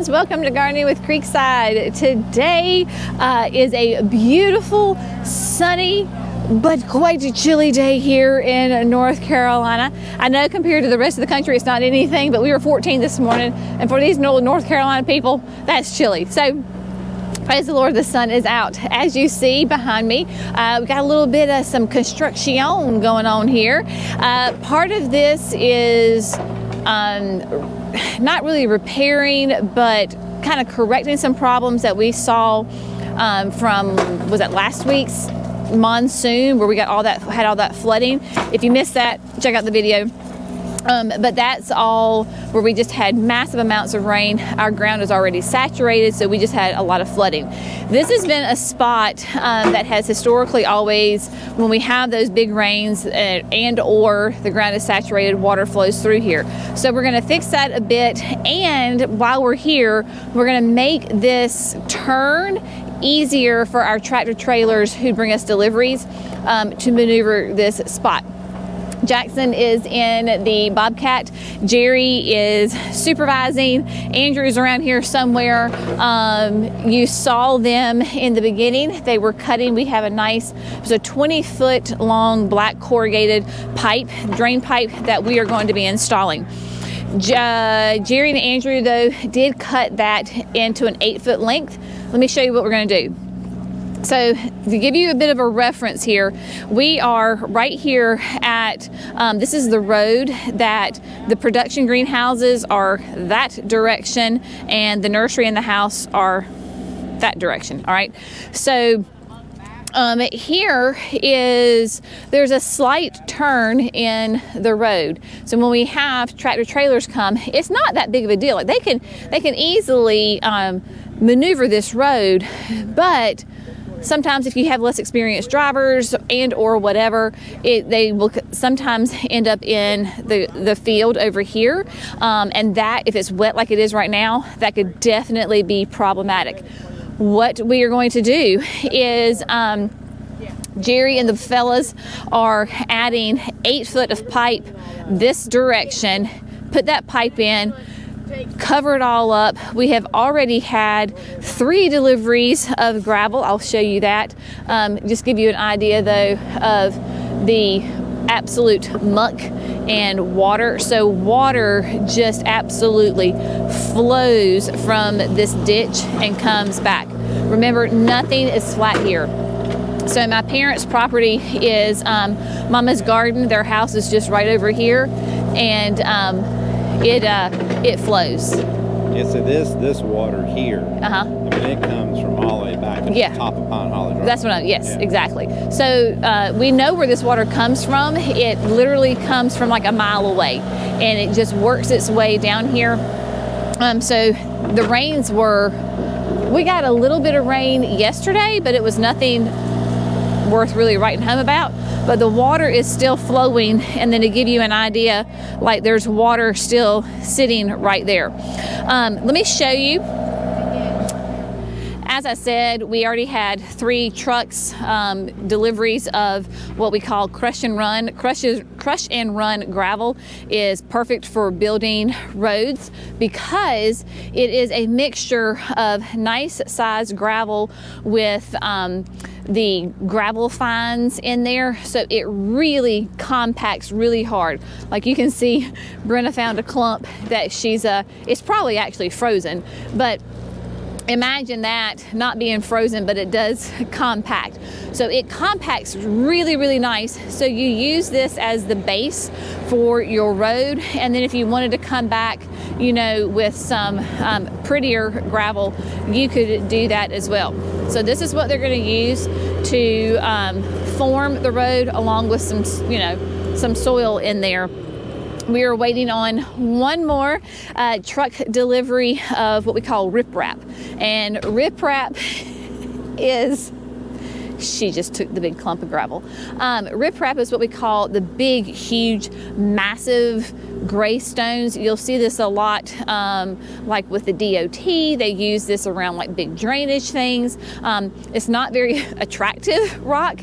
friends, welcome to Gardening with Creekside. Today is a beautiful, sunny, but quite a chilly day here in North Carolina. I know compared to the rest of the country it's not anything, but we were 14 this morning, and for these North Carolina people, that's chilly. So praise the Lord, the sun is out. As you see behind me, we got a little bit of some construction going on here. Part of this is not really repairing, but kind of correcting some problems that we saw from, was it last week's monsoon where we got had all that flooding. If you missed that, check out the video. But that's all where we just had massive amounts of rain. Our ground is already saturated, so we just had a lot of flooding. This has been a spot that has historically always, when we have those big rains and or the ground is saturated, water flows through here. So we're going to fix that a bit, and while we're here, we're going to make this turn easier for our tractor trailers who bring us deliveries to maneuver this spot. Jackson is in the Bobcat. Jerry is supervising. Andrew's around here somewhere. You saw them in the beginning. They were cutting. We have it was a 20-foot long black corrugated pipe, drain pipe that we are going to be installing. Jerry and Andrew, though, did cut that into an 8-foot length. Let me show you what we're going to do. So to give you a bit of a reference here, we are right here at, this is the road that the production greenhouses are that direction and the nursery and the house are that direction, all right? So there's a slight turn in the road. So when we have tractor trailers come, it's not that big of a deal. Like they can easily maneuver this road, but sometimes if you have less experienced drivers and or whatever, they will sometimes end up in the field over here. And that, if it's wet like it is right now, that could definitely be problematic. What we are going to do is Jerry and the fellas are adding 8 foot of pipe this direction, put that pipe in, cover it all up. We have already had 3 deliveries of gravel. I'll show you that. Just give you an idea though of the absolute muck and water. So water just absolutely flows from this ditch and comes back. Remember, nothing is flat here. So my parents' property is Mama's garden. Their house is just right over here, and it flows. Yeah, so this water here, I mean, it comes from all the way back to the top of Pine Hollow Drive. That's what exactly. So we know where this water comes from. It literally comes from like a mile away, and it just works its way down here. So the rains we got a little bit of rain yesterday, but it was nothing worth really writing home about. But the water is still flowing, and then to give you an idea, like there's water still sitting right there. Let me show you. As I said, we already had 3 trucks, deliveries of what we call crush and run. Crush and run gravel is perfect for building roads because it is a mixture of nice sized gravel with the gravel fines in there, so it really compacts really hard. Like you can see, Brenna found a clump that it's probably actually frozen, but imagine that not being frozen, but it does compact. So it compacts really, really nice. So you use this as the base for your road, and then if you wanted to come back, with some prettier gravel, you could do that as well. So this is what they're going to use to form the road, along with some soil in there. We are waiting on one more truck delivery of what we call riprap. And riprap is, she just took the big clump of gravel. Riprap is what we call the big, huge, massive gray stones. You'll see this a lot, like with the DOT. They use this around like big drainage things. It's not very attractive rock.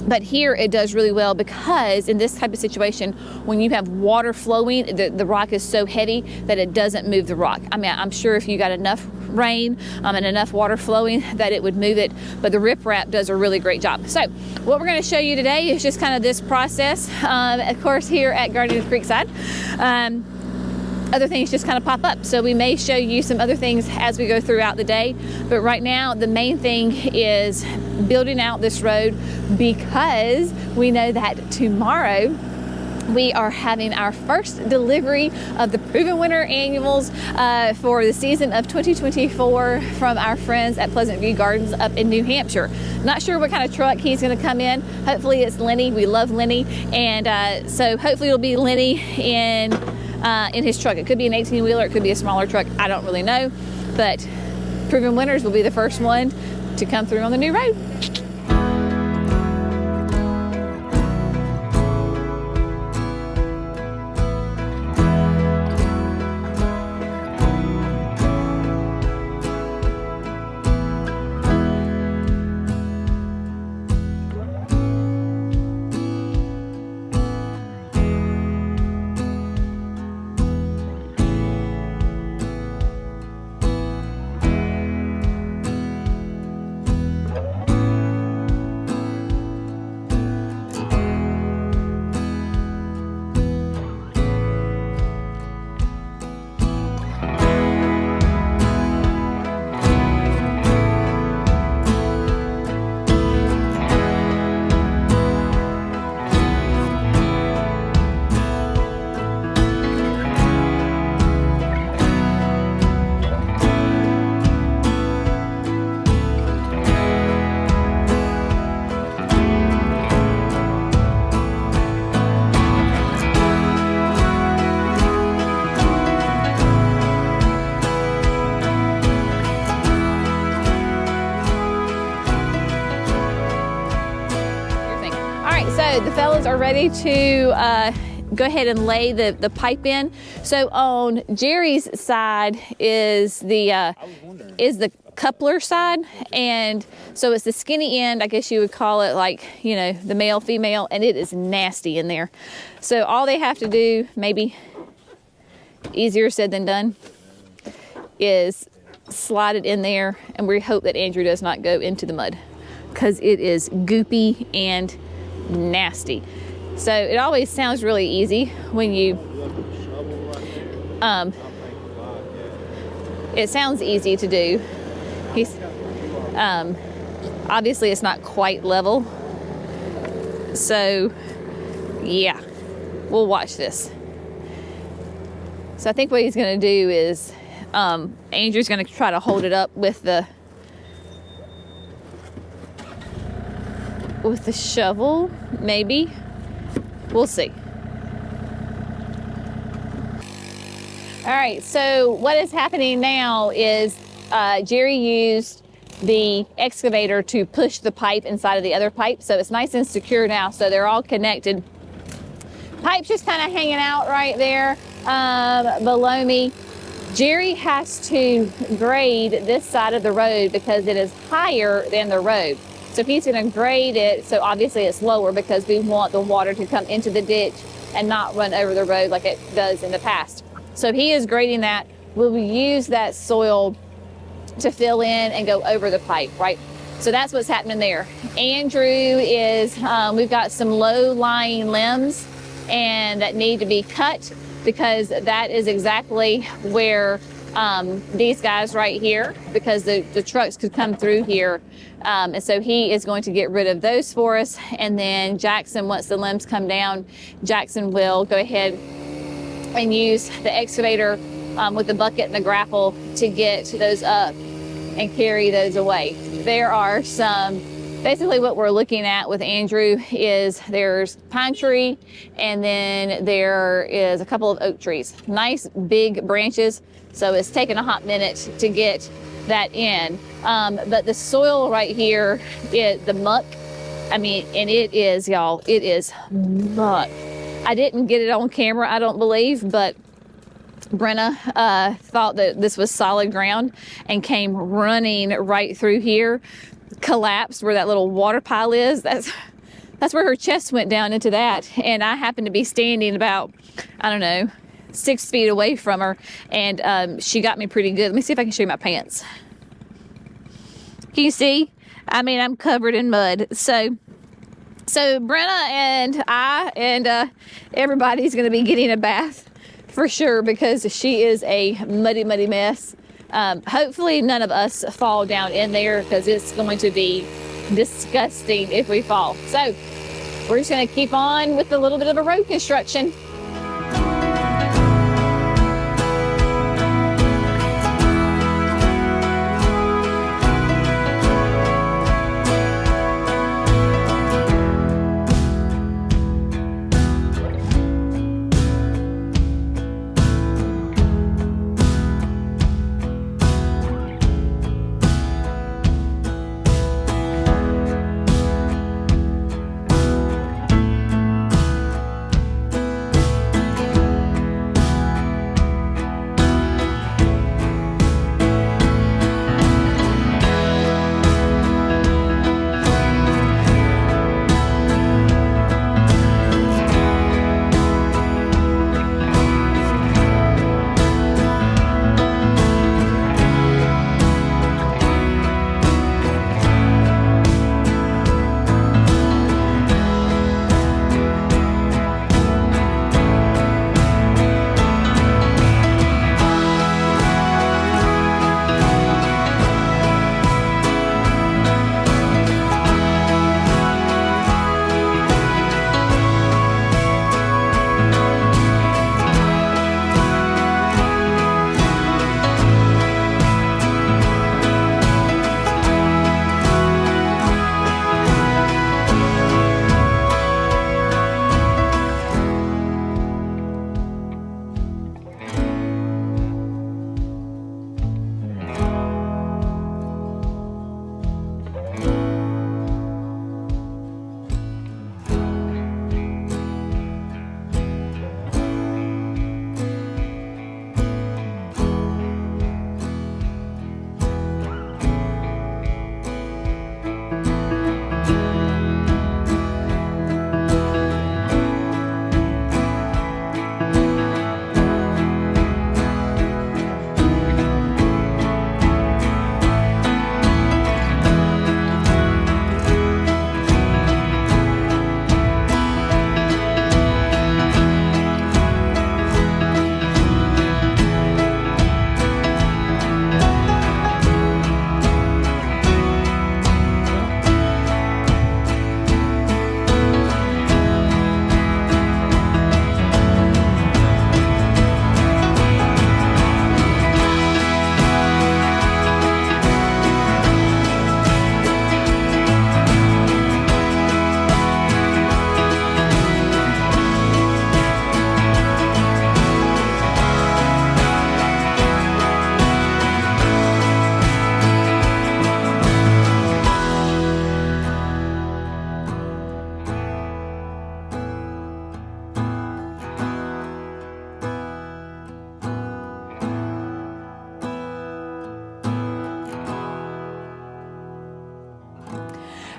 But here it does really well because in this type of situation, when you have water flowing, the rock is so heavy that it doesn't move the rock. I mean, I'm sure if you got enough rain and enough water flowing that it would move it, but the riprap does a really great job. So what we're going to show you today is just kind of this process, of course, here at Gardening with Creekside. Other things just kind of pop up. So we may show you some other things as we go throughout the day. But right now, the main thing is building out this road because we know that tomorrow we are having our first delivery of the Proven Winner Annuals for the season of 2024 from our friends at Pleasant View Gardens up in New Hampshire. Not sure what kind of truck he's going to come in. Hopefully it's Lenny. We love Lenny. And so hopefully it'll be Lenny in his truck. It could be an 18-wheeler, it could be a smaller truck, I don't really know, but Proven Winners will be the first one to come through on the new road. So the fellas are ready to go ahead and lay the pipe in. So on Jerry's side is the coupler side, and so it's the skinny end, I guess you would call it, like, you know, the male, female, and it is nasty in there. So all they have to do, maybe easier said than done, is slide it in there, and we hope that Andrew does not go into the mud because it is goopy and nasty. So it always sounds really easy when you it sounds easy to do. He's obviously it's not quite level, so yeah, we'll watch this. So I think what he's going to do is Andrew's going to try to hold it up with the shovel, maybe. We'll see. All right, so what is happening now is Jerry used the excavator to push the pipe inside of the other pipe, so it's nice and secure now, so they're all connected. Pipe's just kind of hanging out right there below me. Jerry has to grade this side of the road because it is higher than the road. So if he's going to grade it, so obviously it's lower because we want the water to come into the ditch and not run over the road like it does in the past. So he is grading that. We'll use that soil to fill in and go over the pipe, right? So that's what's happening there. Andrew is, we've got some low-lying limbs and that need to be cut because that is exactly where these guys right here, because the trucks could come through here. And so he is going to get rid of those for us. And then Jackson, once the limbs come down, Jackson will go ahead and use the excavator with the bucket and the grapple to get those up and carry those away. There are some, basically what we're looking at with Andrew is there's pine tree and then there is a couple of oak trees. Nice big branches. So it's taken a hot minute to get that in. But the soil right here, the muck, I mean, and it is, y'all, it is muck. I didn't get it on camera, I don't believe, but Brenna thought that this was solid ground and came running right through here, collapsed where that little water pile is. That's where her chest went down into that. And I happened to be standing about, I don't know, 6 feet away from her. And she got me pretty good. Let me see if I can show you my pants. Can you see? I mean, I'm covered in mud. So Brenna and I and everybody's going to be getting a bath for sure because she is a muddy mess. Hopefully none of us fall down in there because it's going to be disgusting if we fall. So we're just going to keep on with a little bit of a road construction.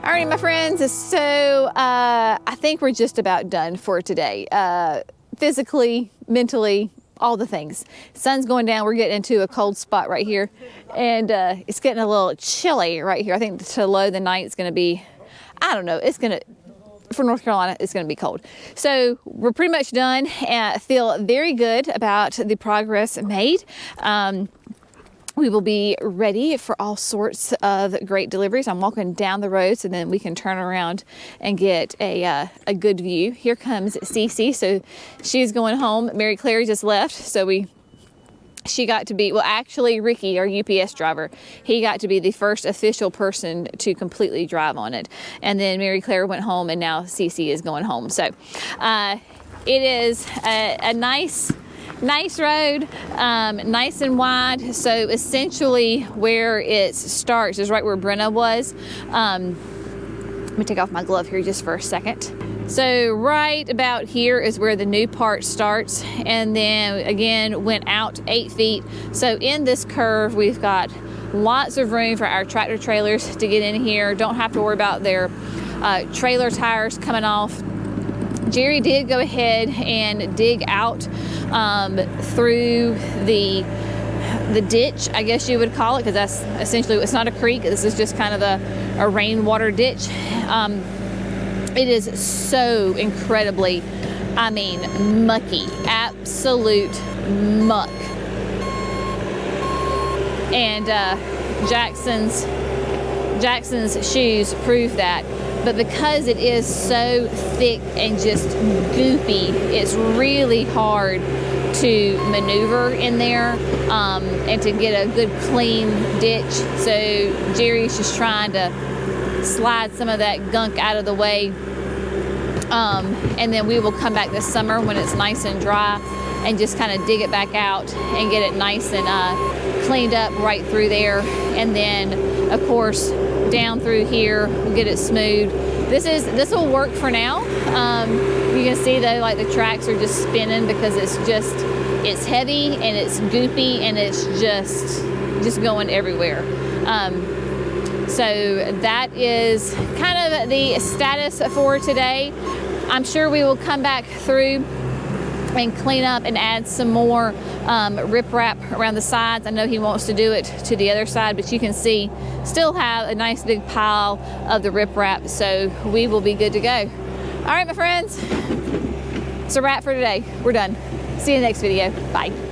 Alrighty, my friends, so I think we're just about done for today. Physically, mentally, all the things. Sun's going down. We're getting into a cold spot right here, and it's getting a little chilly right here. I think to low the night is going to be, I don't know, it's going to, for North Carolina, it's going to be cold. So we're pretty much done and feel very good about the progress made. We will be ready for all sorts of great deliveries. I'm walking down the road so then we can turn around and get a good view. Here comes Cece. So she's going home. Mary Claire just left. So she got to be, well, actually Ricky, our UPS driver, he got to be the first official person to completely drive on it. And then Mary Claire went home and now Cece is going home. So it is a nice road, nice and wide. So essentially where it starts is right where Brenna was. Let me take off my glove here just for a second. So right about here is where the new part starts, and then again went out 8 feet. So in this curve we've got lots of room for our tractor trailers to get in here. Don't have to worry about their trailer tires coming off. Jerry did go ahead and dig out through the ditch, I guess you would call it, because that's essentially, it's not a creek, this is just kind of a rainwater ditch. It is so incredibly, I mean, mucky, absolute muck. And Jackson's shoes prove that. But because it is so thick and just goopy, it's really hard to maneuver in there and to get a good clean ditch. So Jerry's just trying to slide some of that gunk out of the way. And then we will come back this summer when it's nice and dry and just kind of dig it back out and get it nice and cleaned up right through there. And then, of course, down through here, we'll get it smooth. This will work for now. You can see though, like the tracks are just spinning because it's heavy and it's goopy and it's just going everywhere. So that is kind of the status for today. I'm sure we will come back through and clean up and add some more riprap around the sides. I know he wants to do it to the other side, but you can see still have a nice big pile of the riprap, so we will be good to go. All right, my friends, it's a wrap for today. We're done. See you in the next video. Bye.